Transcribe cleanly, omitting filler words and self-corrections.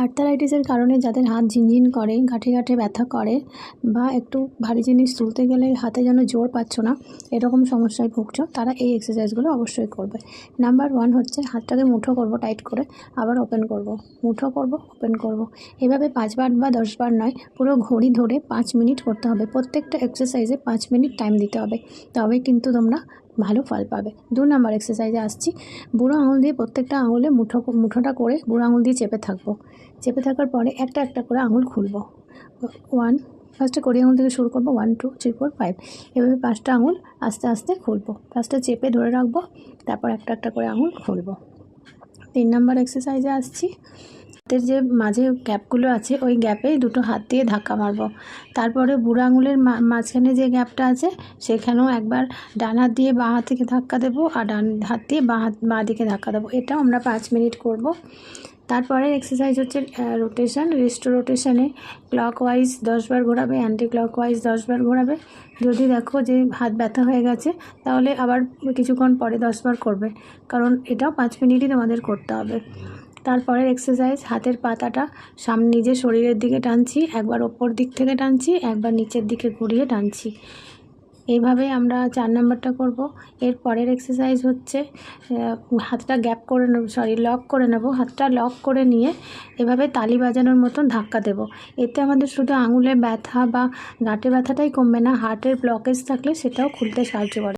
আর্থারাইটিসের কারণে যাদের হাত ঝিনঝিন করে, গাঁঠে গাঁঠে ব্যথা করে বা একটু ভারী জিনিস তুলতে গেলে হাতে যেন জোর পাচ্ছ না, এরকম সমস্যায় ভুগছো, তারা এই এক্সারসাইজগুলো অবশ্যই করবে। নাম্বার 1 হচ্ছে হাতটাকে মুঠো করব টাইট করে, আবার ওপেন করব, মুঠো করব, ওপেন করব। এভাবে 5 বার বা 10 বার নয়, পুরো ঘড়ি ধরে 5 মিনিট করতে হবে। প্রত্যেকটা এক্সারসাইজে 5 মিনিট টাইম দিতে হবে, তবে কিন্তু তোমরা ভালো ফল পাবে। 2 নাম্বার এক্সারসাইজে আসছি। বুড়ো আঙুল দিয়ে প্রত্যেকটা আঙুলে মুঠোটা করে বুড়ো আঙুল দিয়ে চেপে থাকবো। চেপে থাকার পরে একটা একটা করে আঙুল খুলবো। ফার্স্টে কড়ি আঙুল থেকে শুরু করবো, 1 2 3 4 5। এভাবে 5টা আঙুল আস্তে আস্তে খুলবো। ফার্স্টে চেপে ধরে রাখবো, তারপর একটা একটা করে আঙুল খুলবো। 3 নাম্বার এক্সারসাইজে আসছি। হাতের যে মাঝে গ্যাপগুলো আছে, ওই গ্যাপে দুটো হাত দিয়ে ধাক্কা মারবো। তারপরে বুড়ো আঙুলের মাঝখানে যে গ্যাপটা আছে, সেখানেও একবার ডান হাত দিয়ে বাঁ হাত থেকে ধাক্কা দেবো, আর ডান হাত দিয়ে বাঁ দিকে ধাক্কা দেবো। এটাও আমরা 5 মিনিট করব। তারপরে এক্সারসাইজ হচ্ছে রোটেশন। রোটেশনে ক্লকওয়াইজ 10 বার ঘোরাবে, অ্যান্টি ক্লকওয়াইজ 10 বার ঘোরাবে। যদি দেখো যে হাত ব্যথা হয়ে গেছে, তাহলে আবার কিছুক্ষণ পরে 10 বার করবে, কারণ এটাও 5 মিনিটই তোমাদের করতে হবে। তারপরের এক্সারসাইজ, হাতের পাতাটা সামনে নিজের শরীরের দিকে টানছি, একবার ওপর দিক থেকে টানছি, একবার নিচের দিকে ঘুরিয়ে টানছি। এইভাবে আমরা 4 নাম্বারটা করব। এর পরের এক্সারসাইজ হচ্ছে হাতটা লক করে নেব। হাতটা লক করে নিয়ে এভাবে তালি বাজানোর মতন ধাক্কা দেব। এতে আমাদের শুধু আঙুলে ব্যথা বা গাঁটে ব্যথাটাই কমবে না, হার্টের ব্লকেজ থাকলে সেটাও খুলতে সাহায্য করে।